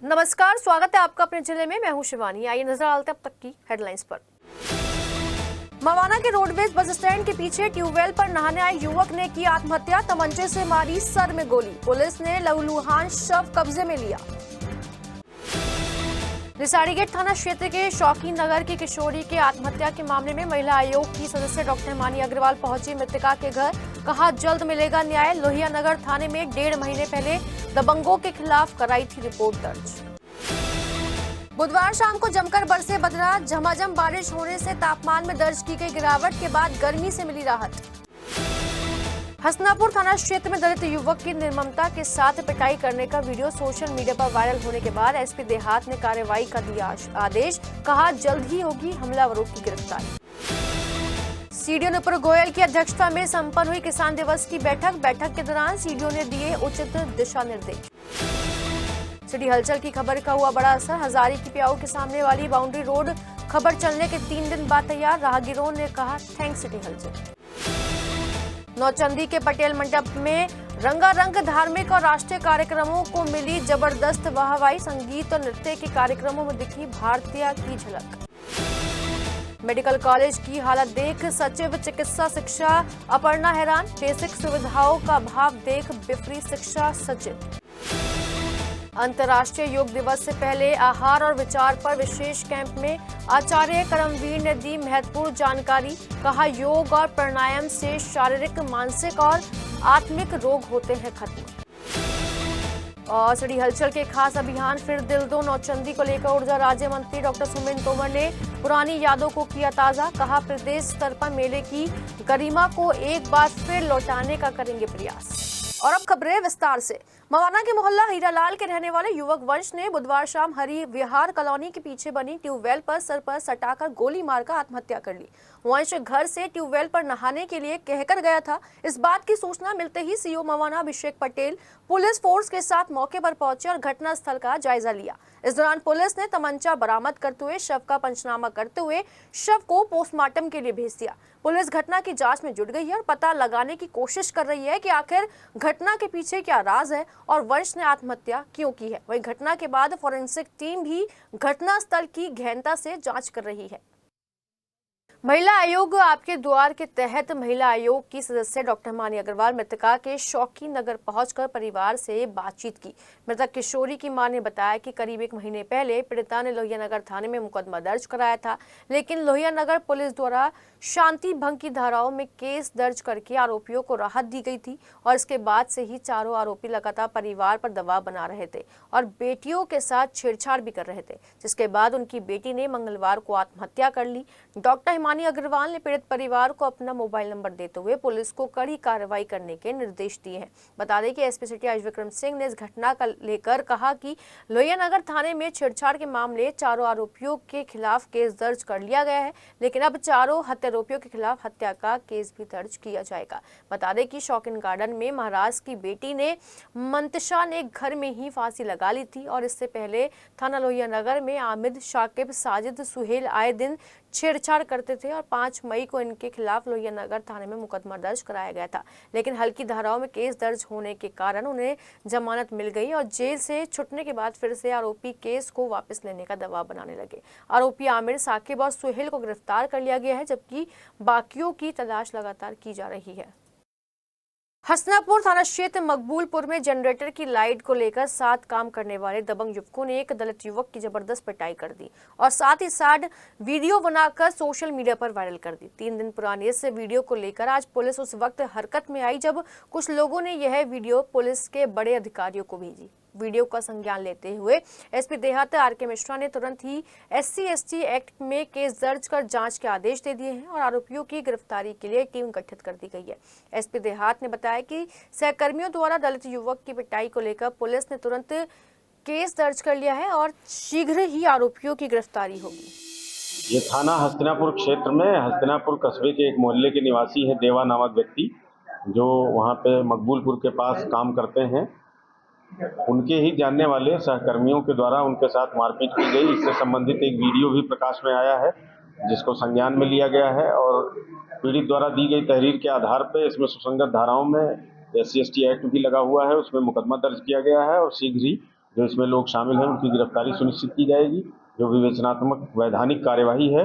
नमस्कार, स्वागत है आपका अपने जिले में। मैं हूं शिवानी। आइए नजर डालते हैं अब तक की हेडलाइंस पर। मवाना के रोडवेज बस स्टैंड के पीछे ट्यूबवेल पर नहाने आए युवक ने की आत्महत्या। तमंचे से मारी सर में गोली। पुलिस ने लहूलुहान शव कब्जे में लिया। रिसाड़ीगेट थाना क्षेत्र के शौकीन नगर की किशोरी के आत्महत्या के मामले में महिला आयोग की सदस्य डॉक्टर हिमानी अग्रवाल पहुंची मृतका के घर। कहा जल्द मिलेगा न्याय। लोहिया नगर थाने में 1.5 महीने पहले दबंगों के खिलाफ कराई थी रिपोर्ट दर्ज। बुधवार शाम को जमकर बरसे बदरा। झमाझम बारिश होने से तापमान में दर्ज की गई गिरावट के बाद गर्मी से मिली राहत। हसनापुर थाना क्षेत्र में दलित युवक की निर्ममता के साथ पिटाई करने का वीडियो सोशल मीडिया पर वायरल होने के बाद एसपी देहात ने कार्रवाई का दिया आदेश। कहा जल्द ही होगी हमलावरों की गिरफ्तारी। सीडीओ नुपुर गोयल की अध्यक्षता में संपन्न हुई किसान दिवस की बैठक के दौरान सीडीओ ने दिए उचित दिशा निर्देश। सिटी हलचल की खबर का हुआ बड़ा असर। हजारी की प्याऊ के सामने वाली बाउंड्री रोड खबर चलने के 3 दिन बाद तैयार। राहगीरों ने कहा थैंक्स सिटी हलचल। नौचंदी के पटेल मंडप में रंगारंग धार्मिक और राष्ट्रीय कार्यक्रमों को मिली जबरदस्त वाहवाही। संगीत और नृत्य के कार्यक्रमों में दिखी भारतीय की झलक। मेडिकल कॉलेज की हालत देख सचिव चिकित्सा शिक्षा अपर्णा हैरान। बेसिक सुविधाओं का अभाव देख बिफरी शिक्षा सचिव। अंतर्राष्ट्रीय योग दिवस से पहले आहार और विचार पर विशेष कैंप में आचार्य करमवीर ने दी महत्वपूर्ण जानकारी। कहा योग और प्राणायाम से शारीरिक, मानसिक और आत्मिक रोग होते हैं खत्म। और सिटी हलचल के खास अभियान फिर दिल दो नौचंदी को लेकर ऊर्जा राज्य मंत्री डॉक्टर सुमिन तोमर ने पुरानी यादों को किया ताजा। कहा प्रदेश स्तर पर मेले की गरिमा को एक बार फिर लौटाने का करेंगे प्रयास। और अब खबरें विस्तार से। मवाना के मोहल्ला हीरालाल के रहने वाले युवक वंश ने बुधवार शाम हरी विहार कॉलोनी के पीछे बनी ट्यूबवेल पर सर पर सटाकर गोली मारकर आत्महत्या कर ली। वंश घर से ट्यूबवेल पर नहाने के लिए कहकर गया था। इस बात की सूचना मिलते ही सीओ मवाना अभिषेक पटेल पुलिस फोर्स के साथ मौके पर पहुंचे और घटनास्थल का जायजा लिया। इस दौरान पुलिस ने तमंचा बरामद करते हुए शव का पंचनामा करते हुए शव को पोस्टमार्टम के लिए भेज दिया। पुलिस घटना की जांच में जुट गई है और पता लगाने की कोशिश कर रही है कि आखिर घटना के पीछे क्या राज है और वंश ने आत्महत्या क्यों की है। वहीं घटना के बाद फॉरेंसिक टीम भी घटनास्थल की गहनता से जांच कर रही है। महिला आयोग आपके द्वार के तहत महिला आयोग की सदस्य डॉक्टर हिमानी अग्रवाल मृतका के शौकीन नगर पहुंचकर परिवार से बातचीत की। मृतक किशोरी की मां ने बताया कि करीब 1 महीने पहले पीड़िता ने लोहिया नगर थाने में मुकदमा दर्ज कराया था, लेकिन लोहिया नगर पुलिस द्वारा शांति भंग की धाराओं में केस दर्ज करके आरोपियों को राहत दी गई थी और इसके बाद से ही चारों आरोपी लगातार परिवार पर दबाव बना रहे थे और बेटियों के साथ छेड़छाड़ भी कर रहे थे, जिसके बाद उनकी बेटी ने मंगलवार को आत्महत्या कर ली। डॉक्टर हिमानी अग्रवाल ने पीड़ित परिवार को अपना मोबाइल नंबर देते हुए पुलिस को कड़ी कार्रवाई करने के निर्देश दिए हैं। बता दें कि एसपी सिटी आज विक्रम सिंह ने इस घटना का लेकर कहा कि लोहिया नगर थाने में छेड़छाड़ के मामले चारों आरोपियों के खिलाफ केस दर्ज कर लिया गया है, लेकिन अब चारों हत्यारोपियों के खिलाफ हत्या का केस भी दर्ज किया जाएगा। बता दें कि शौकीन गार्डन में महाराज की बेटी ने मंतशा ने घर में ही फांसी लगा ली थी और इससे पहले थाना लोहिया नगर में आमिद, शाकिब, साजिद, सुहेल आए दिन छेड़छाड़ करते थे और 5 मई को इनके खिलाफ लोहिया नगर थाने में मुकदमा दर्ज कराया गया था, लेकिन हल्की धाराओं में केस दर्ज होने के कारण उन्हें जमानत मिल गई और जेल से छुटने के बाद फिर से आरोपी केस को वापस लेने का दबाव बनाने लगे। आरोपी आमिर, साकिब और सुहेल को गिरफ्तार कर लिया गया है, जबकि बाकियों की तलाश लगातार की जा रही है। हसनापुर थाना क्षेत्र मकबूलपुर में जनरेटर की लाइट को लेकर 7 काम करने वाले दबंग युवकों ने एक दलित युवक की जबरदस्त पिटाई कर दी और साथ ही साथ वीडियो बनाकर सोशल मीडिया पर वायरल कर दी। 3 दिन पुराने इस वीडियो को लेकर आज पुलिस उस वक्त हरकत में आई जब कुछ लोगों ने यह वीडियो पुलिस के बड़े अधिकारियों को भेजी। वीडियो का संज्ञान लेते हुए एसपी देहात आर.के. मिश्रा ने तुरंत ही SC/ST एक्ट में केस दर्ज कर जांच के आदेश दे दिए हैं और आरोपियों की गिरफ्तारी के लिए टीम गठित कर दी गई है। एसपी देहात ने बताया कि सहकर्मियों द्वारा दलित युवक की पिटाई को लेकर पुलिस ने तुरंत केस दर्ज कर लिया है और शीघ्र ही आरोपियों की गिरफ्तारी होगी। ये थाना हस्तिनापुर क्षेत्र में हस्तिनापुर कस्बे के एक मोहल्ले के निवासी है देवा नामक व्यक्ति, जो वहाँ पे मकबूलपुर के पास काम करते हैं। उनके ही जानने वाले सहकर्मियों के द्वारा उनके साथ मारपीट की गई। इससे संबंधित एक वीडियो भी प्रकाश में आया है, जिसको संज्ञान में लिया गया है और पीड़ित द्वारा दी गई तहरीर के आधार पर इसमें सुसंगत धाराओं में SC/ST एक्ट भी लगा हुआ है, उसमें मुकदमा दर्ज किया गया है और शीघ्र ही जो इसमें लोग शामिल हैं उनकी गिरफ्तारी सुनिश्चित की जाएगी। जो विवेचनात्मक वैधानिक कार्यवाही है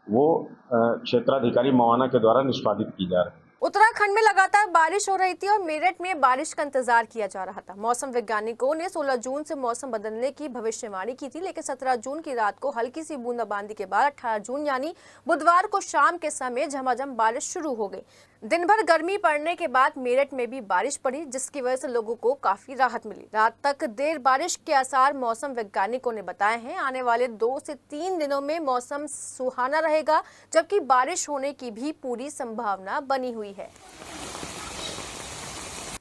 वो क्षेत्राधिकारी मवाना के द्वारा निष्पादित की जा रही है। उत्तराखंड में लगातार बारिश हो रही थी और मेरठ में बारिश का इंतजार किया जा रहा था। मौसम वैज्ञानिकों ने 16 जून से मौसम बदलने की भविष्यवाणी की थी, लेकिन 17 जून की रात को हल्की सी बूंदाबांदी के बाद 18 जून यानी बुधवार को शाम के समय झमाझम बारिश शुरू हो गई। दिन भर गर्मी पड़ने के बाद मेरठ में भी बारिश पड़ी, जिसकी वजह से लोगों को काफी राहत मिली। रात तक देर बारिश के आसार मौसम वैज्ञानिकों ने बताए हैं। आने वाले 2 से 3 दिनों में मौसम सुहाना रहेगा, जबकि बारिश होने की भी पूरी संभावना बनी हुई है।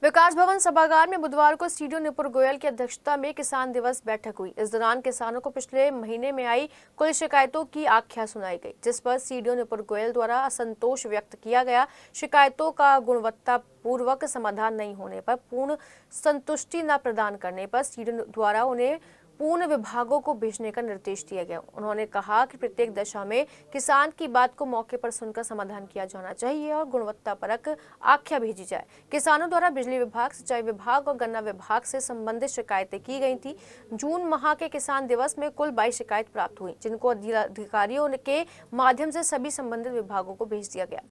विकास भवन सभागार में बुधवार को सीडीओ नुपुर गोयल की अध्यक्षता में किसान दिवस बैठक हुई। इस दौरान किसानों को पिछले महीने में आई कुल शिकायतों की आख्या सुनाई गई, जिस पर सीडीओ नुपुर गोयल द्वारा असंतोष व्यक्त किया गया। शिकायतों का गुणवत्तापूर्वक समाधान नहीं होने पर, पूर्ण संतुष्टि न प्रदान करने पर सीडीओ द्वारा उन्हें पूर्ण विभागों को भेजने का निर्देश दिया गया। उन्होंने कहा कि प्रत्येक दशा में किसान की बात को मौके पर सुनकर समाधान किया जाना चाहिए और गुणवत्तापरक आख्या भेजी जाए। किसानों द्वारा बिजली विभाग, सिंचाई विभाग और गन्ना विभाग से संबंधित शिकायतें की गई थी। जून माह के किसान दिवस में कुल 22 शिकायत प्राप्त हुई, जिनको अधिकारियों के माध्यम से सभी संबंधित विभागों को भेज दिया गया।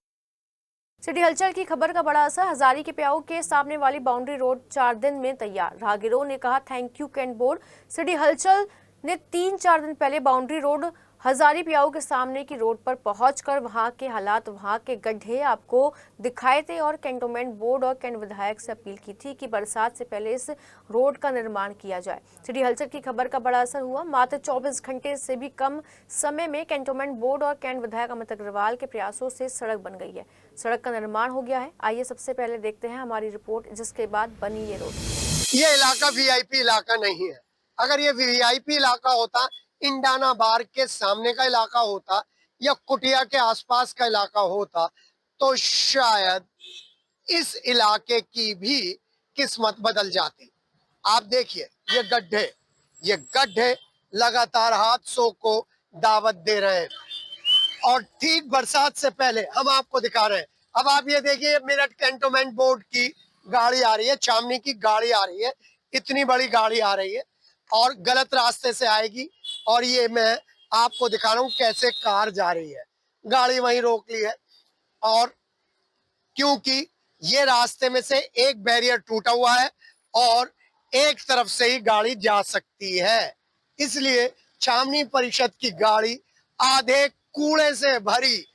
सिटी हलचल की खबर का बड़ा असर। हजारी के प्याऊ के सामने वाली बाउंड्री रोड 4 दिन में तैयार। राहगीरों ने कहा thank you cantt board. City हलचल ने 3-4 दिन पहले बाउंड्री रोड हजारी प्याऊ के सामने की रोड पर पहुंचकर वहां के हालात, वहां के गड्ढे आपको दिखाए थे और कैंटोनमेंट बोर्ड और कैंट विधायक से अपील की थी कि बरसात से पहले इस रोड का निर्माण किया जाए। सिटी हलचल की खबर का बड़ा असर हुआ। मात्र 24 घंटे से भी कम समय में कैंटोनमेंट बोर्ड और कैंट विधायक अमित अग्रवाल के प्रयासों से सड़क बन गई है। सड़क का निर्माण हो गया है। आइए सबसे पहले देखते हैं हमारी रिपोर्ट, जिसके बाद बनी ये रोड। ये इलाका वीआईपी इलाका नहीं है। अगर ये वीआईपी इलाका होता, इंडाना बार के सामने का इलाका होता या कुटिया के आसपास का इलाका होता, तो शायद इस इलाके की भी किस्मत बदल जाती। आप देखिए ये गड्ढे लगातार हादसों को दावत दे रहे हैं और ठीक बरसात से पहले हम आपको दिखा रहे हैं। अब आप ये देखिए, मेरठ कैंटोनमेंट बोर्ड की गाड़ी आ रही है, छावनी की गाड़ी आ रही है, इतनी बड़ी गाड़ी आ रही है और गलत रास्ते से आएगी। और ये मैं आपको दिखा रहा हूँ कैसे कार जा रही है। गाड़ी वहीं रोक ली है और क्योंकि ये रास्ते में से एक बैरियर टूटा हुआ है और एक तरफ से ही गाड़ी जा सकती है, इसलिए छावनी परिषद की गाड़ी आधे कूड़े से भरी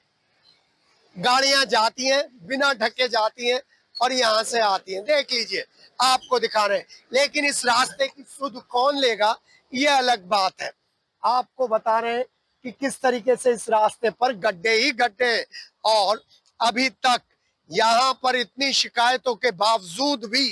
गाड़ियां जाती हैं, बिना ढके जाती हैं और यहाँ से आती हैं। देख लीजिए, आपको दिखा रहे हैं। लेकिन इस रास्ते की सुध कौन लेगा, ये अलग बात है। आपको बता रहे हैं कि किस तरीके से इस रास्ते पर गड्ढे ही गड्ढे हैं और अभी तक यहाँ पर इतनी शिकायतों के बावजूद भी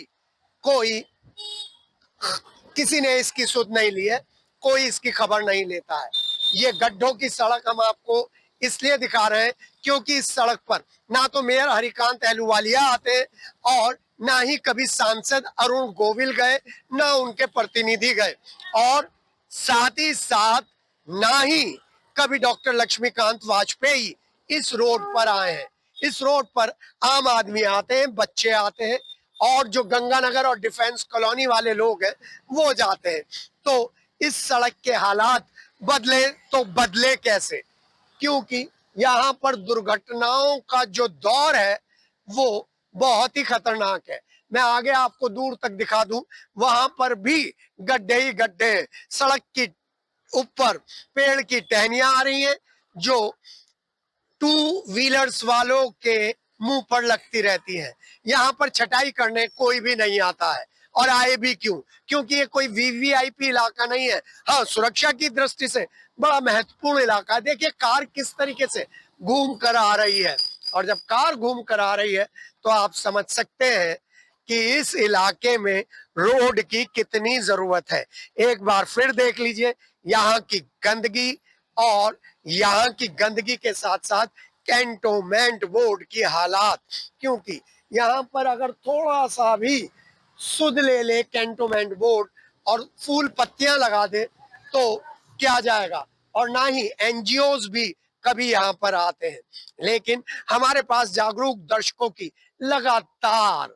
किसी ने इसकी सुध नहीं ली है, कोई इसकी खबर नहीं लेता है। ये गड्ढों की सड़क हम आपको इसलिए दिखा रहे हैं क्योंकि इस सड़क पर ना तो मेयर हरिकांत अहलूवालिया आते हैं और ना ही कभी सांसद अरुण गोविल गए, ना उनके प्रतिनिधि गए और साथ ही साथ ना ही कभी डॉक्टर लक्ष्मीकांत वाजपेयी इस रोड पर आए हैं। इस रोड पर आम आदमी आते हैं, बच्चे आते हैं और जो गंगानगर और डिफेंस कॉलोनी वाले लोग हैं वो जाते हैं। तो इस सड़क के हालात बदले तो बदले कैसे, क्योंकि यहाँ पर दुर्घटनाओं का जो दौर है वो बहुत ही खतरनाक है। मैं आगे आपको दूर तक दिखा दूं, वहां पर भी गड्ढे ही गड्ढे हैं। सड़क की ऊपर पेड़ की टहनियां आ रही हैं जो 2 व्हीलर्स वालों के मुंह पर लगती रहती हैं। यहाँ पर छटाई करने कोई भी नहीं आता है और आए भी क्यों, क्योंकि ये कोई वीवीआईपी इलाका नहीं है। हाँ, सुरक्षा की दृष्टि से बड़ा महत्वपूर्ण इलाका है। देखिए कार किस तरीके से घूम कर आ रही है और जब कार घूम कर आ रही है तो आप समझ सकते हैं कि इस इलाके में रोड की कितनी जरूरत है। एक बार फिर देख लीजिए यहाँ की गंदगी और यहाँ की गंदगी के साथ साथ कैंटोनमेंट बोर्ड की हालात, क्योंकि यहाँ पर अगर थोड़ा सा भी सुध ले कैंटोनमेंट बोर्ड और फूल पत्तियां लगा दे तो क्या जाएगा। और ना ही एनजीओज भी कभी यहाँ पर आते हैं। लेकिन हमारे पास जागरूक दर्शकों की लगातार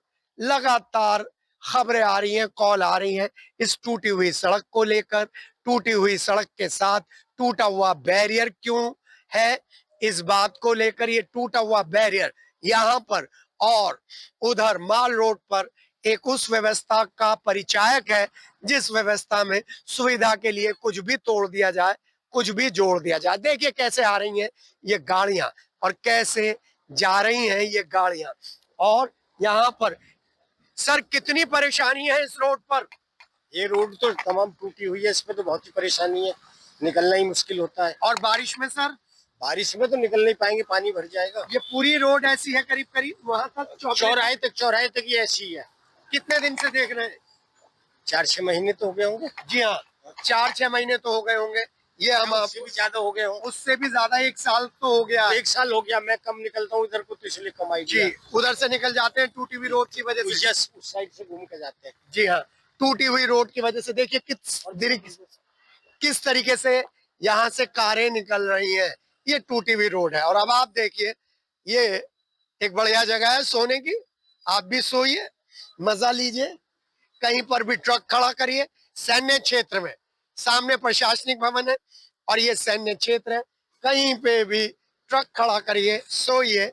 खबरें आ रही हैं, कॉल आ रही हैं इस टूटी हुई सड़क को लेकर। टूटी हुई सड़क के साथ टूटा हुआ बैरियर क्यों है, इस बात को लेकर। ये टूटा हुआ बैरियर यहाँ पर और उधर माल रोड पर एक उस व्यवस्था का परिचायक है जिस व्यवस्था में सुविधा के लिए कुछ भी तोड़ दिया जाए, कुछ भी जोड़ दिया जाए। देखिए कैसे आ रही हैं ये गाड़ियां और कैसे जा रही हैं ये गाड़ियां। और यहाँ पर सर कितनी परेशानी है इस रोड पर? ये रोड तो तमाम टूटी हुई है, इसमें तो बहुत ही परेशानी है, निकलना ही मुश्किल होता है। और बारिश में सर? बारिश में तो निकल नहीं पाएंगे, पानी भर जाएगा। ये पूरी रोड ऐसी है करीब करीब वहां तक चौराहे तक ये ऐसी है। कितने दिन से देख रहे हैं? 4-6 महीने तो हो गए होंगे। जी हाँ, 4-6 महीने तो हो गए होंगे। ये हम उससे भी ज्यादा हो गए होंगे। उससे भी ज्यादा 1 साल तो हो गया। 1 साल हो गया। मैं कम निकलता हूँ इधर को, तो इसलिए कम आई जी, उधर से निकल जाते हैं टूटी हुई रोड की वजह से। उस साइड से घूम के जाते हैं। जी हाँ, टूटी हुई रोड की वजह से देखिए किस तरीके से यहाँ से कारें निकल रही हैं। ये टूटी हुई रोड है। और अब आप देखिए ये एक बढ़िया जगह है सोने की। आप भी सोइए, मजा लीजिए, कहीं पर भी ट्रक खड़ा करिए। सैन्य क्षेत्र में सामने प्रशासनिक भवन है और ये सैन्य क्षेत्र है। कहीं पे भी ट्रक खड़ा करिए, सोइए,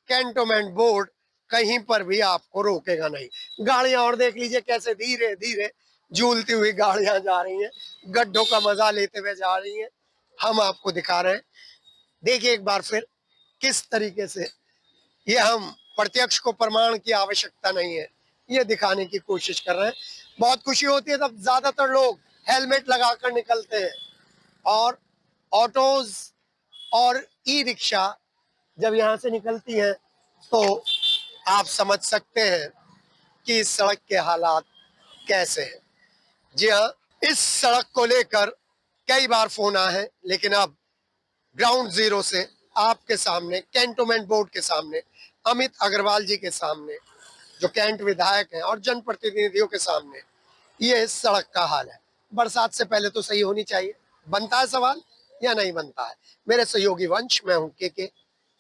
कैंटोनमेंट बोर्ड कहीं पर भी आपको रोकेगा नहीं। गाड़ियां और देख लीजिए कैसे धीरे धीरे झूलती हुई गाड़ियां जा रही हैं, गड्ढों का मजा लेते हुए जा रही हैं। हम आपको दिखा रहे हैं, देखिए एक बार फिर किस तरीके से ये हम प्रत्यक्ष को प्रमाण की आवश्यकता नहीं है, ये दिखाने की कोशिश कर रहे हैं। बहुत खुशी होती है तब ज्यादातर लोग हेलमेट लगाकर निकलते हैं और ऑटोज और ई रिक्शा जब यहाँ से निकलती हैं तो आप समझ सकते हैं कि इस सड़क के हालात कैसे हैं। जी हाँ, इस सड़क को लेकर कई बार फोन आए हैं, लेकिन अब ग्राउंड जीरो से आपके सामने, कैंटोनमेंट बोर्ड के सामने, अमित अग्रवाल जी के सामने जो कैंट विधायक हैं और जनप्रतिनिधियों के सामने ये सड़क का हाल है। बरसात से पहले तो सही होनी चाहिए। बनता है सवाल या नहीं बनता है? मेरे सहयोगी वंश, मैं हूं के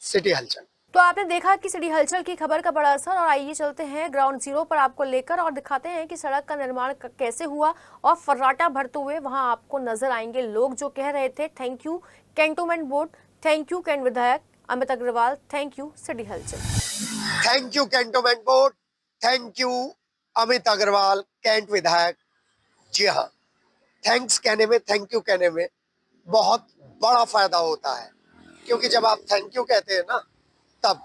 सिटी हलचल। तो आपने देखा कि सिटी हलचल की खबर का बड़ा असर। और आइए चलते हैं ग्राउंड जीरो पर आपको लेकर और दिखाते हैं कि सड़क का निर्माण कैसे हुआ और फर्राटा भरते हुए वहां आपको नजर आएंगे लोग जो कह रहे थे thank you cantonment board, thank you cant विधायक Amit Agarwal, thank you city Halchal. Thank you cantonment board, thank you Amit Agarwal, cant विधायक। जी हाँ, थैंक्स कहने में, थैंक यू कहने में बहुत बड़ा फायदा होता है, क्योंकि जब आप थैंक यू कहते हैं ना तब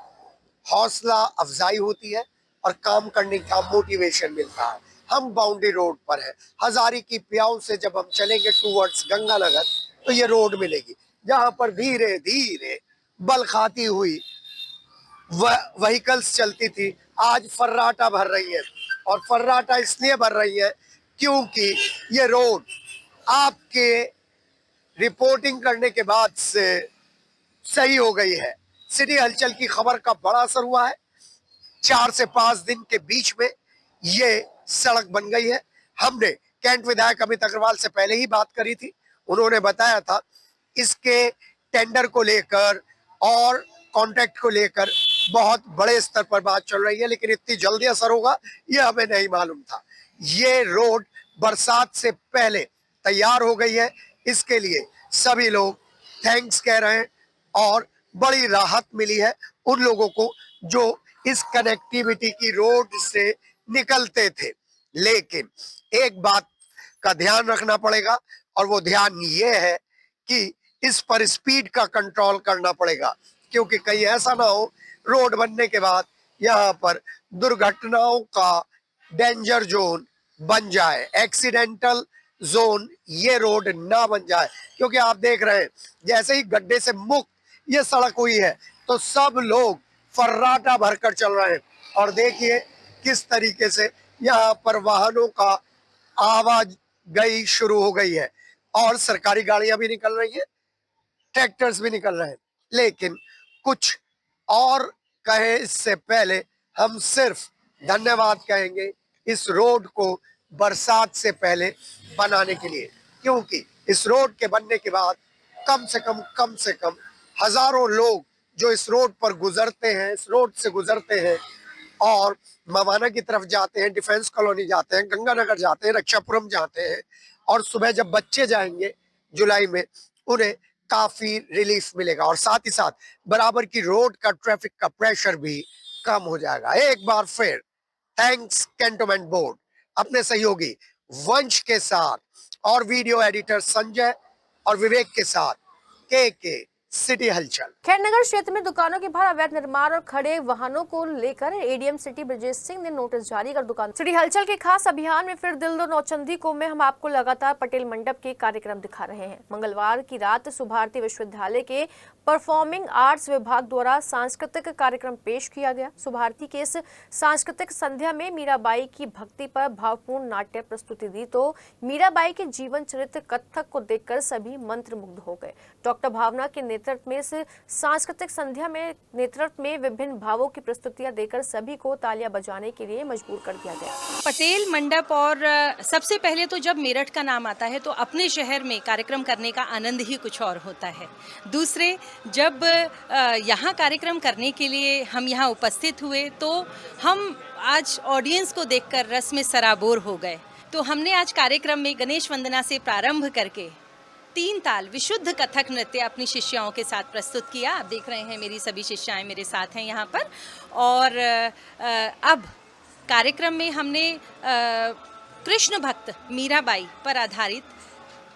हौसला अफजाई होती है और काम करने का मोटिवेशन मिलता है। हम बाउंड्री रोड पर हैं, हजारी की प्याऊ से जब हम चलेंगे टूवर्ड्स गंगानगर तो ये रोड मिलेगी जहां पर धीरे धीरे बल खाती हुई व्हीकल्स चलती थी, आज फर्राटा भर रही है। और फर्राटा इसलिए भर रही है क्योंकि ये रोड आपके रिपोर्टिंग करने के बाद से सही हो गई है। सिटी हलचल की खबर का बड़ा असर हुआ है। 4 से 5 दिन के बीच में ये सड़क बन गई है। हमने कैंट विधायक अमित अग्रवाल से पहले ही बात करी थी, उन्होंने बताया था इसके टेंडर को लेकर और कॉन्ट्रैक्ट को लेकर बहुत बड़े स्तर पर बात चल रही है, लेकिन इतनी जल्दी असर होगा ये हमें नहीं मालूम था। ये रोड बरसात से पहले तैयार हो गई है, इसके लिए सभी लोग थैंक्स कह रहे हैं और बड़ी राहत मिली है उन लोगों को जो इस कनेक्टिविटी की रोड से निकलते थे। लेकिन एक बात का ध्यान रखना पड़ेगा और वो ध्यान ये है कि इस पर स्पीड का कंट्रोल करना पड़ेगा, क्योंकि कहीं ऐसा ना हो रोड बनने के बाद यहाँ पर दुर्घटनाओं का डेंजर जोन बन जाए, एक्सीडेंटल जोन ये रोड ना बन जाए। क्योंकि आप देख रहे हैं जैसे ही गड्ढे से मुक्त ये सड़क हुई है तो सब लोग फर्राटा भरकर चल रहे हैं। और देखिए किस तरीके से यहाँ पर वाहनों का आवाजाही शुरू हो गई है और सरकारी गाड़ियां भी निकल रही हैं, ट्रैक्टर्स भी निकल रहे हैं। लेकिन कुछ और कहे इससे पहले हम सिर्फ धन्यवाद कहेंगे इस रोड को बरसात से पहले बनाने के लिए, क्योंकि इस रोड के बनने के बाद कम से कम हजारों लोग जो इस रोड पर गुजरते हैं, इस रोड से गुजरते हैं, और मवाना की तरफ जाते हैं, डिफेंस कॉलोनी जाते हैं, गंगानगर जाते हैं, रक्षापुरम जाते हैं। और सुबह जब बच्चे जाएंगे जुलाई में, उन्हें काफी रिलीफ मिलेगा और साथ ही साथ बराबर की रोड का ट्रैफिक का प्रेशर भी कम हो जाएगा। एक बार फिर थैंक्स कैंटोनमेंट बोर्ड अपने सहयोगी वंश के साथ और वीडियो एडिटर संजय और विवेक के साथ के सिटी हलचल। खैरनगर क्षेत्र में दुकानों के बाहर अवैध निर्माण और खड़े वाहनों को लेकर एडीएम सिटी ब्रजेश सिंह ने नोटिस जारी कर दुकान सिटी हलचल के खास अभियान में फिर दिल दो नौचंदी को में हम आपको लगातार पटेल मंडप के कार्यक्रम दिखा रहे हैं। मंगलवार की रात सुभारती विश्वविद्यालय के परफॉर्मिंग आर्ट्स विभाग द्वारा सांस्कृतिक कार्यक्रम पेश किया गया। सुभारती के इस सांस्कृतिक संध्या में मीराबाई की भक्ति पर भावपूर्ण नाट्य प्रस्तुति दी तो मीराबाई के जीवन चरित्र कथक को देखकर सभी मंत्रमुग्ध हो गए। डॉक्टर भावना के नेतृत्व में इस सांस्कृतिक संध्या में विभिन्न भावों की प्रस्तुतियां देकर सभी को तालियां बजाने के लिए मजबूर कर दिया गया। पटेल मंडप और सबसे पहले तो जब मेरठ का नाम आता है तो अपने शहर में कार्यक्रम करने का आनंद ही कुछ और होता है। दूसरे, जब यहाँ कार्यक्रम करने के लिए हम यहाँ उपस्थित हुए तो हम आज ऑडियंस को देखकर रस में सराबोर हो गए। तो हमने आज कार्यक्रम में गणेश वंदना से प्रारंभ करके 3 ताल विशुद्ध कथक नृत्य अपनी शिष्याओं के साथ प्रस्तुत किया। आप देख रहे हैं मेरी सभी शिष्याएं मेरे साथ हैं यहाँ पर। और अब कार्यक्रम में हमने कृष्ण भक्त मीराबाई पर आधारित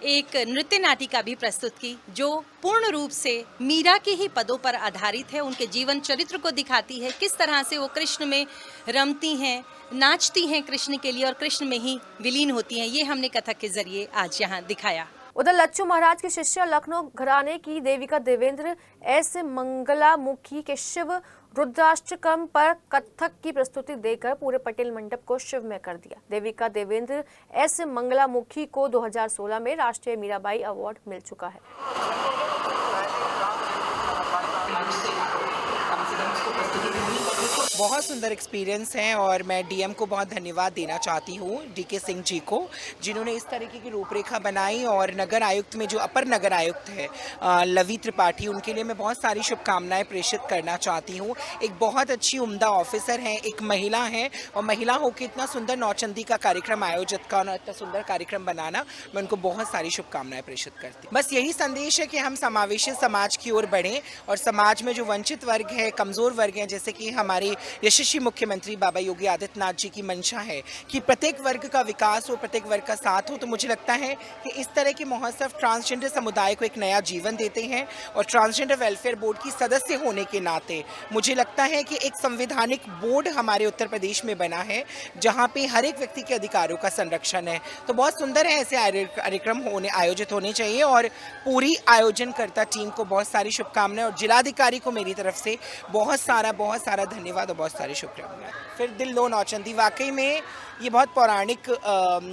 एक नृत्य नाटिका भी प्रस्तुत की जो पूर्ण रूप से मीरा के ही पदों पर आधारित है। उनके जीवन चरित्र को दिखाती है, किस तरह से वो कृष्ण में रमती हैं, नाचती हैं कृष्ण के लिए और कृष्ण में ही विलीन होती हैं। ये हमने कथक के जरिए आज यहाँ दिखाया। उधर लच्छू महाराज की शिष्य लखनऊ घराने की देविका देवेंद्र एस मंगलामुखी के शिव रुद्राष्टकम पर कथक की प्रस्तुति देकर पूरे पटेल मंडप को शिवमय कर दिया। देविका देवेंद्र एस मंगलामुखी को 2016 में राष्ट्रीय मीराबाई अवार्ड मिल चुका है। बहुत सुंदर एक्सपीरियंस है और मैं डीएम को बहुत धन्यवाद देना चाहती हूँ, डीके सिंह जी को, जिन्होंने इस तरीके की रूपरेखा बनाई। और नगर आयुक्त में जो अपर नगर आयुक्त है लवी त्रिपाठी, उनके लिए मैं बहुत सारी शुभकामनाएं प्रेषित करना चाहती हूँ। एक बहुत अच्छी उम्दा ऑफिसर हैं, एक महिला हैं और महिला होकर इतना सुंदर नौचंदी का कार्यक्रम आयोजित करना, इतना सुंदर कार्यक्रम बनाना, मैं उनको बहुत सारी शुभकामनाएं प्रेषित करती हूँ। बस यही संदेश है कि हम समावेशी समाज की ओर बढ़ें और समाज में जो वंचित वर्ग है, कमजोर वर्ग हैं, जैसे कि हमारे यशस्वी मुख्यमंत्री बाबा योगी आदित्यनाथ जी की मंशा है कि प्रत्येक वर्ग का विकास हो, प्रत्येक वर्ग का साथ हो। तो मुझे लगता है कि इस तरह के महोत्सव ट्रांसजेंडर समुदाय को एक नया जीवन देते हैं और ट्रांसजेंडर वेलफेयर बोर्ड की सदस्य होने के नाते मुझे लगता है कि एक संवैधानिक बोर्ड हमारे उत्तर प्रदेश में बना है जहाँ पे हर एक व्यक्ति के अधिकारों का संरक्षण है। तो बहुत सुंदर है, ऐसे कार्यक्रम आयोजित होने चाहिए और पूरी आयोजनकर्ता टीम को बहुत सारी शुभकामनाएं और जिलाधिकारी को मेरी तरफ से बहुत सारा धन्यवाद और बहुत सारी शुभकामनाएं। फिर दिल दो नौचंदी, वाकई में ये बहुत पौराणिक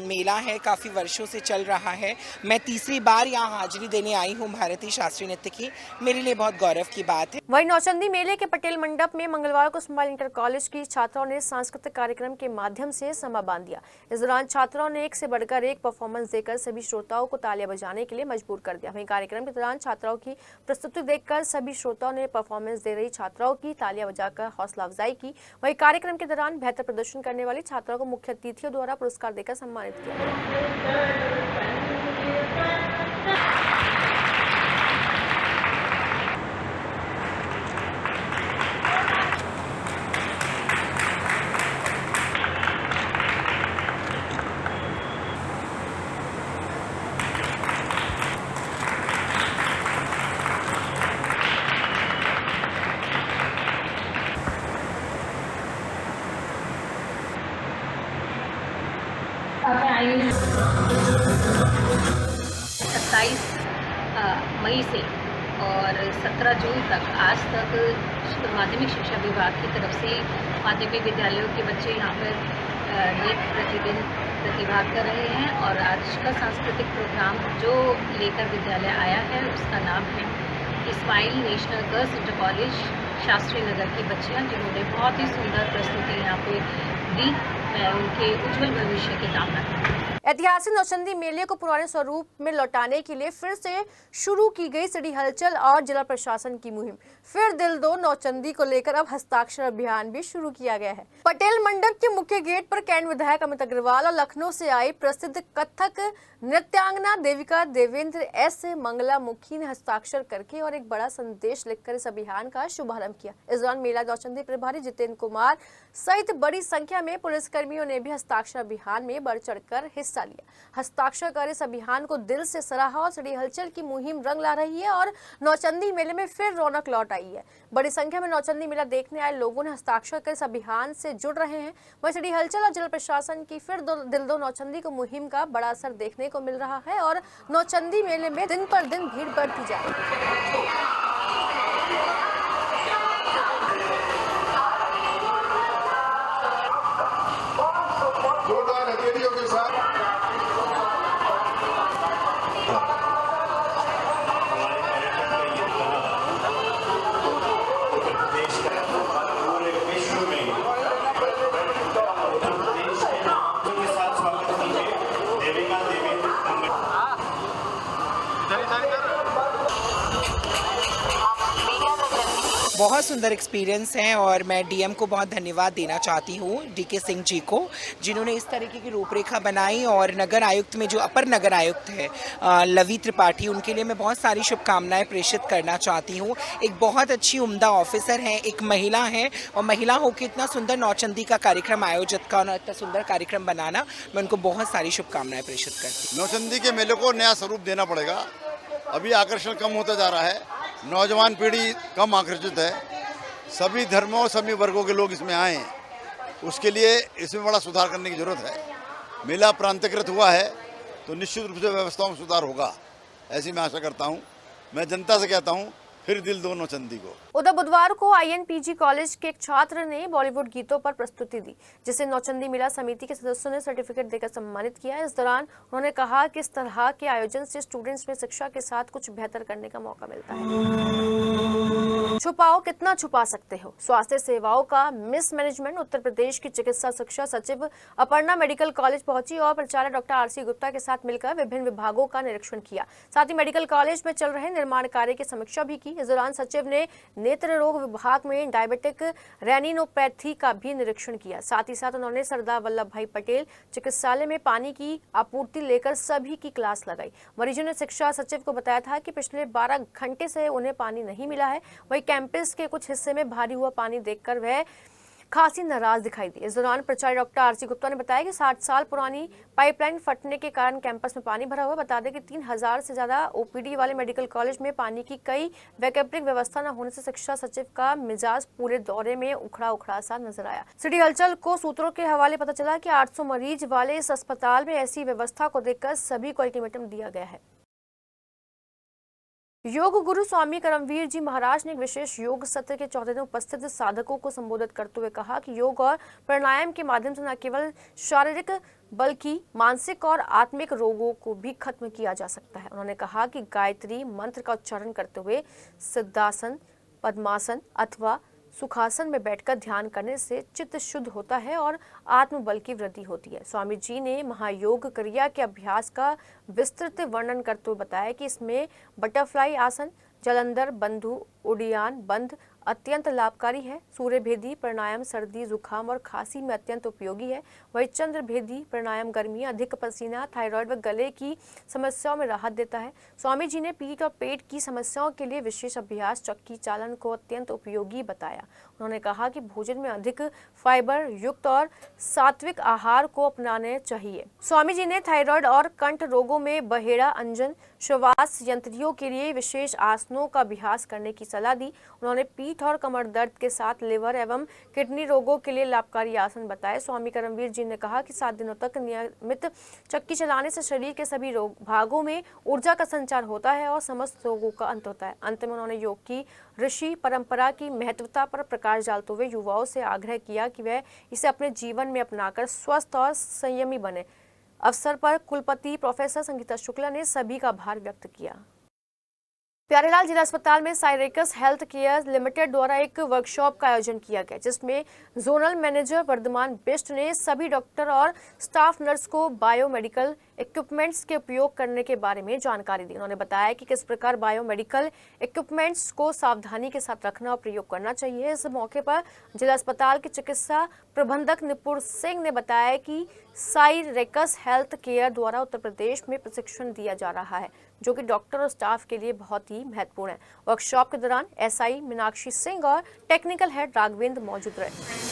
मेला है, काफ़ी वर्षों से चल रहा है। मैं तीसरी बार यहाँ हाजिरी देने आई हूँ भारतीय शास्त्रीय नृत्य की, मेरे लिए बहुत गौरव की बात है। वहीं नौचंदी मेले के पटेल मंडप में मंगलवार को स्माइल इंटर कॉलेज की छात्राओं ने सांस्कृतिक कार्यक्रम के माध्यम से समा बांध दिया। इस दौरान छात्राओं ने एक से बढ़कर एक परफॉर्मेंस देकर सभी श्रोताओं को तालियां बजाने के लिए मजबूर कर दिया। वहीं कार्यक्रम के दौरान छात्राओं की प्रस्तुति देखकर सभी श्रोताओं ने परफॉर्मेंस दे रही छात्राओं की तालियां बजाकर हौसला अफजाई की। वहीं कार्यक्रम के दौरान बेहतर प्रदर्शन करने वाली छात्राओं को मुख्य अतिथियों द्वारा पुरस्कार देकर सम्मानित किया। आयु 27 मई से और 17 जून तक आज तक माध्यमिक शिक्षा विभाग की तरफ से माध्यमिक विद्यालयों के बच्चे यहाँ पर नृत्य प्रतिदिन प्रतिभाग कर रहे हैं। और आज का सांस्कृतिक प्रोग्राम जो लेकर विद्यालय आया है उसका नाम है smile national girls inter college Shastri Nagar की बच्चियाँ, जिन्होंने बहुत ही सुंदर प्रस्तुति यहाँ पे दी। मैं उनके उज्जवल भविष्य की कामना करती हूँ। ऐतिहासिक नौचंदी मेले को पुराने स्वरूप में लौटाने के लिए फिर से शुरू की गई सिटी हलचल और जिला प्रशासन की मुहिम। फिर दिल दो नौचंदी को लेकर अब हस्ताक्षर अभियान भी शुरू किया गया है। पटेल मंडप के मुख्य गेट पर कैंट विधायक अमित अग्रवाल और लखनऊ से आई प्रसिद्ध कथक नृत्यांगना देविका देवेंद्र एस मंगला मुखी ने हस्ताक्षर करके और एक बड़ा संदेश लिखकर इस अभियान का शुभारंभ किया। इस दौरान मेला नौचंदी प्रभारी जितेंद्र कुमार सहित बड़ी संख्या में पुलिसकर्मियों ने भी हस्ताक्षर अभियान में बढ़ चढ़कर हिस्सा लिया। हस्ताक्षर कर इस अभियान को दिल से सराहा और सिटी हलचल की मुहिम रंग ला रही है और नौचंदी मेले में फिर रौनक लौट आई है। बड़ी संख्या में नौचंदी मेला देखने आए लोगों ने हस्ताक्षर कर इस अभियान से जुड़ रहे हैं। वहीं सिटी हलचल और जिला प्रशासन की फिर दिल दो नौचंदी को मुहिम का बड़ा असर देखने को मिल रहा है और नौचंदी मेले में दिन पर दिन भीड़ बढ़ती जा रही है। बहुत सुंदर एक्सपीरियंस है और मैं डीएम को बहुत धन्यवाद देना चाहती हूँ, डीके सिंह जी को, जिन्होंने इस तरीके की रूपरेखा बनाई। और नगर आयुक्त में जो अपर नगर आयुक्त है लवी त्रिपाठी, उनके लिए मैं बहुत सारी शुभकामनाएं प्रेषित करना चाहती हूँ। एक बहुत अच्छी उम्दा ऑफिसर हैं, एक महिला हैं और महिला होकर इतना सुंदर नौचंदी का कार्यक्रम आयोजित करना, इतना सुंदर कार्यक्रम बनाना, मैं उनको बहुत सारी शुभकामनाएं प्रेषित करती हूँ। नौचंदी के मेले को नया स्वरूप देना पड़ेगा। अभी आकर्षण कम होता जा रहा है, नौजवान पीढ़ी कम आकर्षित है। सभी धर्मों सभी वर्गों के लोग इसमें आए, उसके लिए इसमें बड़ा सुधार करने की जरूरत है। मेला प्रांतीकृत हुआ है तो निश्चित रूप से व्यवस्थाओं में सुधार होगा, ऐसी मैं आशा करता हूं। मैं जनता से कहता हूं, फिर दिल दो नौचंदी को। उधर बुधवार को INPG कॉलेज के एक छात्र ने बॉलीवुड गीतों पर प्रस्तुति दी, जिसे नौचंदी मेला समिति के सदस्यों ने सर्टिफिकेट देकर सम्मानित किया। इस दौरान उन्होंने कहा कि इस तरह के आयोजन से स्टूडेंट्स में शिक्षा के साथ कुछ बेहतर करने का मौका मिलता है। छुपाओ कितना छुपा सकते हो, स्वास्थ्य सेवाओं का मिसमैनेजमेंट। उत्तर प्रदेश की चिकित्सा शिक्षा सचिव अपर्णा मेडिकल कॉलेज पहुंची और प्राचार्य डॉक्टर RC गुप्ता के साथ मिलकर विभिन्न विभागों का निरीक्षण किया। साथ ही मेडिकल कॉलेज में चल रहे निर्माण कार्य की समीक्षा भी की। इस दौरान सचिव ने नेत्र रोग विभाग में डायबिटिक रेनिनोपैथी का भी निरीक्षण किया। साथ ही साथ उन्होंने सरदार वल्लभ भाई पटेल चिकित्सालय में पानी की आपूर्ति लेकर सभी की क्लास लगाई। मरीजों ने शिक्षा सचिव को बताया था कि पिछले 12 घंटे से उन्हें पानी नहीं मिला है। वहीं कैंपस के कुछ हिस्से में भारी हुआ पानी देखकर वह खासी नाराज दिखाई दी। इस दौरान प्राचार्य डॉक्टर RC गुप्ता ने बताया कि 60 साल पुरानी पाइपलाइन फटने के कारण कैंपस में पानी भरा हुआ। बता दें कि 3000 से ज्यादा OPD वाले मेडिकल कॉलेज में पानी की कई वैकल्पिक व्यवस्था न होने से शिक्षा सचिव का मिजाज पूरे दौरे में उखड़ा सा नजर आया। सिटी हलचल को सूत्रों के हवाले पता चला कि 800 मरीज वाले इस अस्पताल में ऐसी व्यवस्था को देखकर सभी को अल्टीमेटम दिया गया है। योग गुरु स्वामी करमवीर जी महाराज ने एक विशेष योग सत्र के चौथे दिन उपस्थित साधकों को संबोधित करते हुए कहा कि योग और प्राणायाम के माध्यम से न केवल शारीरिक बल्कि मानसिक और आत्मिक रोगों को भी खत्म किया जा सकता है। उन्होंने कहा कि गायत्री मंत्र का उच्चारण करते हुए सिद्धासन, पद्मासन अथवा सुखासन में बैठकर ध्यान करने से चित्त शुद्ध होता है और आत्मबल की वृद्धि होती है। स्वामी जी ने महायोग क्रिया के अभ्यास का विस्तृत वर्णन करते हुए बताया कि इसमें बटरफ्लाई आसन, जलंधर बंधु उड़ियान बंध अत्यंत लाभकारी है। सूर्य भेदी प्राणायाम सर्दी जुकाम और खांसी में अत्यंत उपयोगी है। वही चंद्र भेदी प्राणायाम गर्मी, अधिक पसीना, थायराइड व गले की समस्याओं में राहत देता है। स्वामी जी ने पीठ और पेट की समस्याओं के लिए विशेष अभ्यास चक्की चालन को अत्यंत उपयोगी बताया। उन्होंने कहा कि भोजन में अधिक फाइबर युक्त और सात्विक आहार को अपनाने चाहिए। स्वामी जी ने थायराइड और कंठ रोगों में बहेड़ा अंजन श्वास यंत्रियों के लिए विशेष आसनों का अभ्यास करने की सलाह दी। उन्होंने पीठ और कमर दर्द के साथ लिवर एवं किडनी रोगों के लिए लाभकारी आसन बताए। स्वामी करमवीर जी ने कहा कि 7 दिनों तक नियमित चक्की चलाने से शरीर के सभी भागों में ऊर्जा का संचार होता है और समस्त रोगों का अंत होता है। अंत में उन्होंने योग की ऋषि परंपरा की महत्वता पर प्रकाश डालते हुए युवाओं से आग्रह किया कि वह इसे अपने जीवन में अपनाकर स्वस्थ और संयमी बने। अवसर पर कुलपति प्रोफेसर संगीता शुक्ला ने सभी का आभार व्यक्त किया। प्यारेलाल जिला अस्पताल में साइरेकस हेल्थ केयर लिमिटेड द्वारा एक वर्कशॉप का आयोजन किया गया, जिसमें जोनल मैनेजर वर्धमान बिष्ट ने सभी डॉक्टर और स्टाफ नर्स को बायोमेडिकल इक्विपमेंट्स के उपयोग करने के बारे में जानकारी दी। उन्होंने बताया कि किस प्रकार बायोमेडिकल इक्विपमेंट्स को सावधानी के साथ रखना और प्रयोग करना चाहिए। इस मौके पर जिला अस्पताल के चिकित्सा प्रबंधक निपुण सिंह ने बताया कि साइरेकस हेल्थ केयर द्वारा उत्तर प्रदेश में प्रशिक्षण दिया जा रहा है, जो कि डॉक्टर और स्टाफ के लिए बहुत ही महत्वपूर्ण है। वर्कशॉप के दौरान एसआई मीनाक्षी सिंह और टेक्निकल हेड राघवेंद्र मौजूद रहे।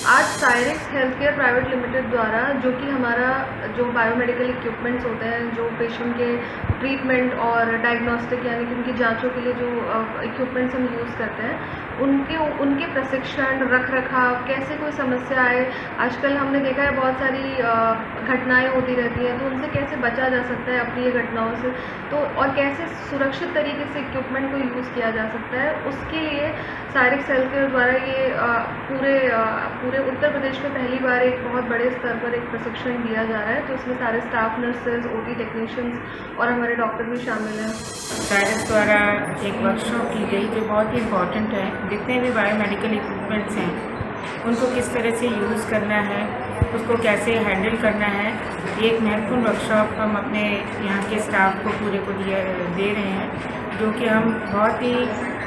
आज साइरेक्स हेल्थ केयर प्राइवेट लिमिटेड द्वारा जो कि हमारा जो बायोमेडिकल इक्विपमेंट्स होते हैं, जो पेशेंट के ट्रीटमेंट और डायग्नोस्टिक यानी कि उनकी जांचों के लिए जो इक्विपमेंट्स हम यूज़ करते हैं, उनके प्रशिक्षण, रख रखाव, कैसे कोई समस्या आए। आजकल हमने देखा है बहुत सारी घटनाएं होती रहती हैं, तो उनसे कैसे बचा जा सकता है अप्रिय घटनाओं से, तो और कैसे सुरक्षित तरीके से इक्विपमेंट को यूज़ किया जा सकता है, उसके लिए साइरेक्स हेल्थ केयर द्वारा ये पूरे उत्तर प्रदेश में पहली बार एक बहुत बड़े स्तर पर एक प्रशिक्षण दिया जा रहा है। तो इसमें सारे स्टाफ नर्सेज, ओटी टेक्नीशियंस और हमारे डॉक्टर भी शामिल हैं। साइरेक्स द्वारा एक वर्कशॉप की गई जो बहुत ही इम्पॉर्टेंट है। जितने भी बायोमेडिकल इक्विपमेंट्स हैं उनको किस तरह से यूज़ करना है, उसको कैसे हैंडल करना है, एक महत्वपूर्ण वर्कशॉप हम अपने यहाँ के स्टाफ को पूरे को दे रहे हैं, जो कि हम बहुत ही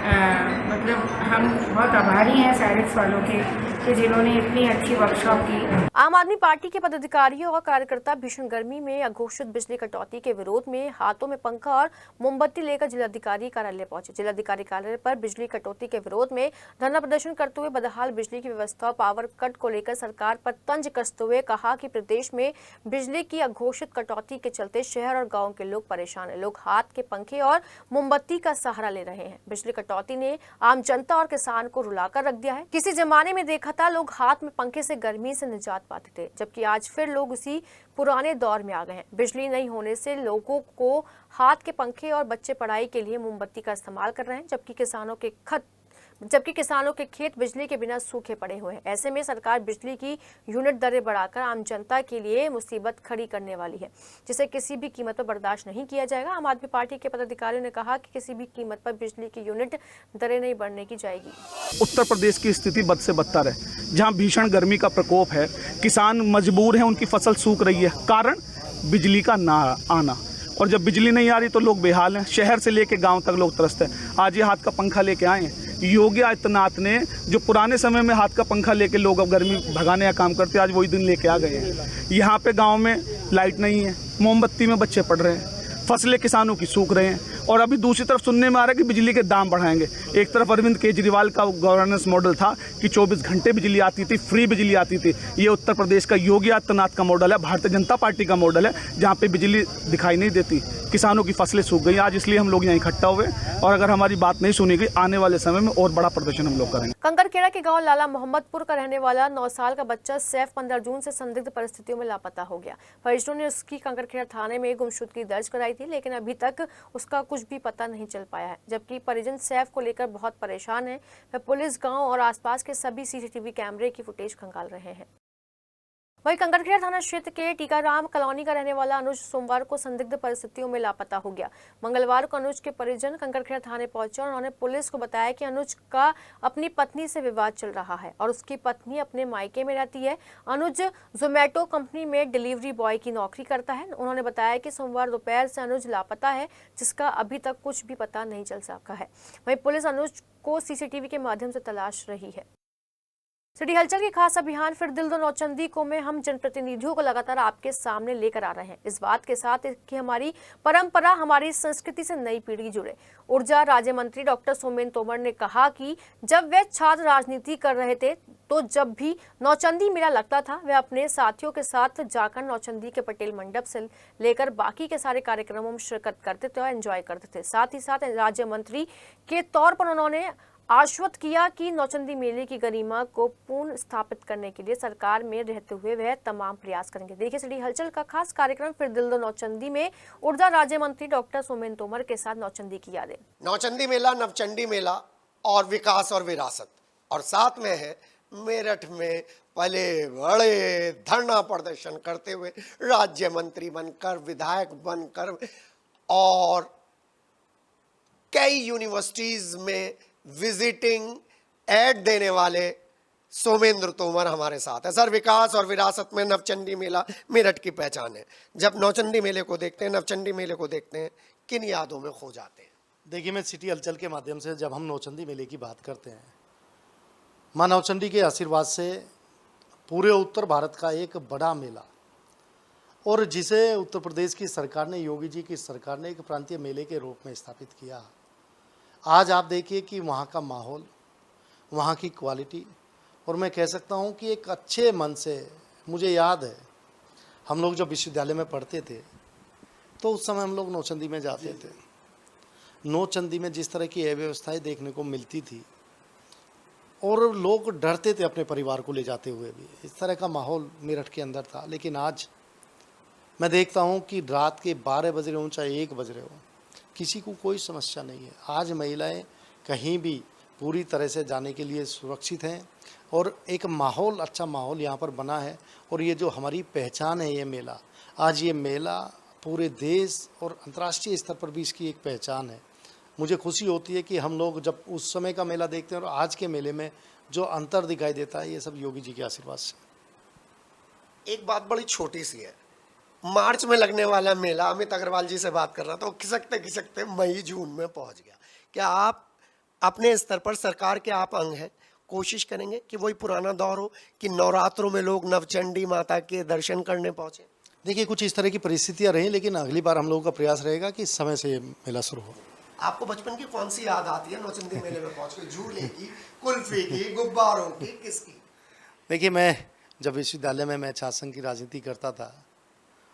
हम बहुत आभारी हैं साइरेक्स वालों के कि जिन्होंने इतनी अच्छी वर्कशॉप की। आम आदमी पार्टी के पदाधिकारियों और कार्यकर्ता भीषण गर्मी में अघोषित बिजली कटौती के विरोध में हाथों में पंखा और मोमबत्ती लेकर जिलाधिकारी कार्यालय पहुंचे। जिलाधिकारी कार्यालय पर बिजली कटौती के विरोध में धरना प्रदर्शन करते हुए बदहाल बिजली की व्यवस्था और पावर कट को लेकर सरकार पर तंज कसते हुए कहा कि प्रदेश में बिजली की अघोषित कटौती के चलते शहर और गाँव के लोग परेशान है। लोग हाथ के पंखे और मोमबत्ती का सहारा ले रहे हैं। बिजली कटौती ने आम जनता और किसान को रुलाकर रख दिया है। किसी जमाने में देखा था लोग हाथ में पंखे से गर्मी से निजात पाते थे, जबकि आज फिर लोग उसी पुराने दौर में आ गए हैं। बिजली नहीं होने से लोगों को हाथ के पंखे और बच्चे पढ़ाई के लिए मोमबत्ती का इस्तेमाल कर रहे हैं, जबकि किसानों के खेत बिजली के बिना सूखे पड़े हुए हैं। ऐसे में सरकार बिजली की यूनिट दरें बढ़ाकर आम जनता के लिए मुसीबत खड़ी करने वाली है, जिसे किसी भी कीमत पर बर्दाश्त नहीं किया जाएगा। आम आदमी पार्टी के पदाधिकारियों ने कहा कि किसी भी कीमत पर बिजली की यूनिट दरें नहीं बढ़ने की जाएगी। उत्तर प्रदेश की स्थिति बद से बदतर है, जहाँ भीषण गर्मी का प्रकोप है, किसान मजबूर हैं, उनकी फसल सूख रही है, कारण बिजली का ना आना। और जब बिजली नहीं आ रही तो लोग बेहाल हैं। शहर से लेके गांव तक लोग तरसते हैं। आज ये हाथ का पंखा लेके आए हैं योगी आदित्यनाथ ने, जो पुराने समय में हाथ का पंखा लेके लोग अब गर्मी भगाने का काम करते, आज वही दिन लेके आ गए हैं। यहाँ पे गांव में लाइट नहीं है, मोमबत्ती में बच्चे पढ़ रहे हैं, फसलें किसानों की सूख रहे हैं, और अभी दूसरी तरफ सुनने में आ रहा है कि बिजली के दाम बढ़ाएंगे। एक तरफ अरविंद केजरीवाल का गवर्नेंस मॉडल था कि 24 घंटे बिजली आती थी, फ्री बिजली आती थी। ये उत्तर प्रदेश का योगी आदित्यनाथ का मॉडल है, भारतीय जनता पार्टी का मॉडल है, जहाँ पे बिजली दिखाई नहीं देती, किसानों की फसलें सूख गई। आज इसलिए हम लोग यहाँ इकट्ठा हुए, और अगर हमारी बात नहीं सुनी गई, आने वाले समय में और बड़ा प्रदर्शन हम लोग करेंगे। कंकरखेड़ा के गांव लाला मोहम्मदपुर का रहने वाला 9 साल का बच्चा सैफ 15 जून से संदिग्ध परिस्थितियों में लापता हो गया। परिजनों ने उसकी कंकरखेड़ा थाने में गुमशुदगी दर्ज कराई थी, लेकिन अभी तक उसका कुछ भी पता नहीं चल पाया है। जबकि परिजन सैफ को लेकर बहुत परेशान है। वह पुलिस, गांव और आसपास के सभी सीसीटीवी कैमरे की फुटेज खंगाल रहे हैं। वहीं कंकरखेड़ा थाना क्षेत्र के टीकाराम कॉलोनी का रहने वाला अनुज सोमवार को संदिग्ध परिस्थितियों में लापता हो गया। मंगलवार को अनुज के परिजन कंकरखेड़ा थाने पहुंचे और उन्होंने पुलिस को बताया कि अनुज का अपनी पत्नी से विवाद चल रहा है और उसकी पत्नी अपने मायके में रहती है। अनुज जोमेटो कंपनी में डिलीवरी बॉय की नौकरी करता है। उन्होंने बताया कि सोमवार दोपहर से अनुज लापता है, जिसका अभी तक कुछ भी पता नहीं चल सका है। वहीं पुलिस अनुज को सीसीटीवी के माध्यम से तलाश रही है। सिटी हलचल के खास अभियान फिर दिल दो नौचंदी को में हम जनप्रतिनिधियों को लगातार आपके सामने लेकर आ रहे हैं, इस बात के साथ कि हमारी परंपरा, हमारी संस्कृति से नई पीढ़ी जुड़े। ऊर्जा राज्य मंत्री डॉक्टर सोमेन तोमर ने कहा कि जब वे छात्र राजनीति कर रहे थे तो जब भी नौचंदी मेला लगता था, वे अपने साथियों के साथ जाकर नौचंदी के पटेल मंडप से लेकर बाकी के सारे कार्यक्रमों में शिरकत करते थे और एंजॉय करते थे। साथ ही साथ राज्य मंत्री के तौर पर उन्होंने आश्वस्त किया कि नौचंदी मेले की गरिमा को पुनः स्थापित करने के लिए सरकार में रहते हुए वह तमाम प्रयास करेंगे। देखिए सिटी हलचल का खास कार्यक्रम फिर दिल दो नौचंदी में ऊर्जा राज्य मंत्री डॉक्टर सोमेन तोमर के साथ नौचंदी की यादें। नौचंदी मेला, नवचंडी मेला और विकास और विरासत, और साथ में है मेरठ में पहले बड़े धरना प्रदर्शन करते हुए राज्य मंत्री बनकर, विधायक बनकर और कई यूनिवर्सिटीज में विजिटिंग एड देने वाले सोमेंद्र तोमर हमारे साथ है। सर, विकास और विरासत में नवचंडी मेला मेरठ की पहचान है। जब नौचंडी मेले को देखते हैं, नवचंडी मेले को देखते हैं, किन यादों में खो जाते हैं? देखिए, मैं सिटी हलचल के माध्यम से जब हम नौचंदी मेले की बात करते हैं, माँ नौचंडी के आशीर्वाद से पूरे उत्तर भारत का एक बड़ा मेला, और जिसे उत्तर प्रदेश की सरकार ने, योगी जी की सरकार ने एक प्रांतीय मेले के रूप में स्थापित किया। आज आप देखिए कि वहाँ का माहौल, वहाँ की क्वालिटी, और मैं कह सकता हूँ कि एक अच्छे मन से, मुझे याद है हम लोग जब विश्वविद्यालय में पढ़ते थे तो उस समय हम लोग नौचंदी में जाते थे। नौचंदी में जिस तरह की अव्यवस्थाएं देखने को मिलती थी और लोग डरते थे अपने परिवार को ले जाते हुए भी, इस तरह का माहौल मेरठ के अंदर था। लेकिन आज मैं देखता हूँ कि रात के 12 बज रहे हों चाहे 1 बज रहे हो, किसी को कोई समस्या नहीं है। आज महिलाएं कहीं भी पूरी तरह से जाने के लिए सुरक्षित हैं और एक माहौल, अच्छा माहौल यहाँ पर बना है। और ये जो हमारी पहचान है ये मेला, आज ये मेला पूरे देश और अंतर्राष्ट्रीय स्तर पर भी इसकी एक पहचान है। मुझे खुशी होती है कि हम लोग जब उस समय का मेला देखते हैं और आज के मेले में जो अंतर दिखाई देता है, ये सब योगी जी के आशीर्वाद से। एक बात बड़ी छोटी सी है, मार्च में लगने वाला मेला, अमित अग्रवाल जी से बात कर रहा था, खिसकते खिसकते मई जून में पहुंच गया। क्या आप अपने स्तर पर, सरकार के आप अंग हैं, कोशिश करेंगे कि वही पुराना दौर हो कि नवरात्रों में लोग नवचंडी माता के दर्शन करने पहुंचे? देखिए, कुछ इस तरह की परिस्थितियां रही, लेकिन अगली बार हम लोगों का प्रयास रहेगा कि इस समय से ये मेला शुरू हो। आपको बचपन की कौन सी याद आती है नौचंदी मेले में पहुंच के? झूले की, कुल्फी की, गुब्बारों की, किसकी? देखिए, मैं जब विश्वविद्यालय में मैं छात्र संघ की राजनीति करता था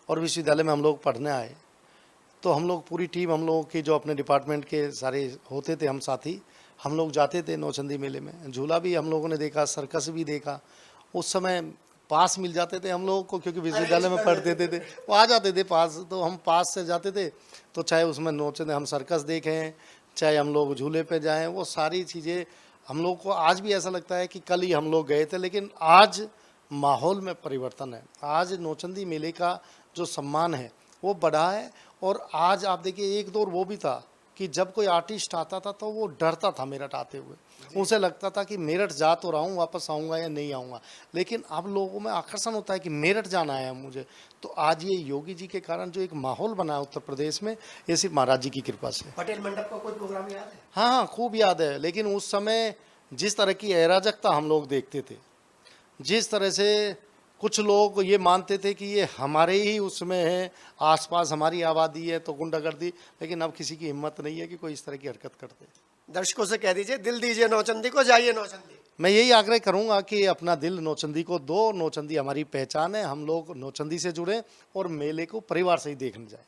और विश्वविद्यालय में हम लोग पढ़ने आए, तो हम लोग पूरी टीम, हम लोगों की जो अपने डिपार्टमेंट के सारे होते थे, हम साथी, हम लोग जाते थे नौचंदी मेले में। झूला भी हम लोगों ने देखा, सर्कस भी देखा। उस समय पास मिल जाते थे हम लोगों को, क्योंकि विश्वविद्यालय में पढ़ते थे, वो आ जाते थे पास, तो हम पास से जाते थे। तो चाहे उसमें नौचंदी, हम सर्कस देखें, चाहे हम लोग झूले पे जाएं, वो सारी चीज़ें हम लोग को आज भी ऐसा लगता है कि कल ही हम लोग गए थे। लेकिन आज माहौल में परिवर्तन है। आज नौचंदी मेले का जो सम्मान है वो बढ़ा है। और आज आप देखिए, एक दौर वो भी था कि जब कोई आर्टिस्ट आता था तो वो डरता था मेरठ आते हुए, उसे लगता था कि मेरठ जा तो रहा हूँ, वापस आऊँगा या नहीं आऊँगा। लेकिन अब लोगों में आकर्षण होता है कि मेरठ जाना है मुझे। तो आज ये योगी जी के कारण जो एक माहौल बना है उत्तर प्रदेश में, ये सिर्फ महाराज जी की कृपा से। पटेल मंडप का कोई प्रोग्राम याद है? हाँ, खूब याद है। लेकिन उस समय जिस तरह की अराजकता हम लोग देखते थे, जिस तरह से कुछ लोग ये मानते थे कि ये हमारे ही उसमें है, आसपास हमारी आबादी है, तो गुंडागर्दी, लेकिन अब किसी की हिम्मत नहीं है कि कोई इस तरह की हरकत करते। दर्शकों से कह दीजिए, दिल दीजिए नौचंदी को, जाइए नौचंदी। मैं यही आग्रह करूंगा कि अपना दिल नौचंदी को दो। नौचंदी हमारी पहचान है, हम लोग नौचंदी से जुड़े और मेले को परिवार से ही देखने जाए।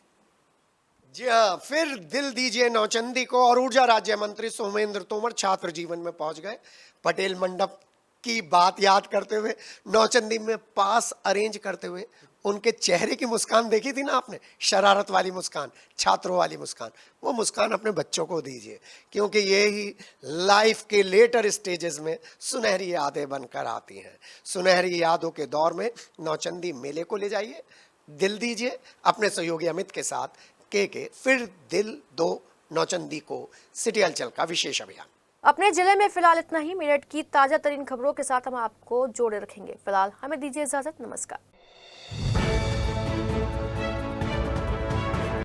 जी हाँ, फिर दिल दीजिए नौचंदी को। और ऊर्जा राज्य मंत्री सोमेंद्र तोमर छात्र जीवन में पहुंच गए। पटेल मंडप की बात याद करते हुए, नौचंदी में पास अरेंज करते हुए, उनके चेहरे की मुस्कान देखी थी ना आपने, शरारत वाली मुस्कान, छात्रों वाली मुस्कान। वो मुस्कान अपने बच्चों को दीजिए, क्योंकि ये ही लाइफ के लेटर स्टेजेस में सुनहरी यादें बनकर आती हैं। सुनहरी यादों के दौर में नौचंदी मेले को ले जाइए, दिल दीजिए अपने सहयोगी अमित के साथ। के फिर दिल दो नौचंदी को, सिटी हलचल का विशेष अभियान। अपने जिले में फिलहाल इतना ही। मेरठ की ताजा तरीन खबरों के साथ हम आपको जोड़े रखेंगे। फिलहाल हमें दीजिए इजाजत। नमस्कार।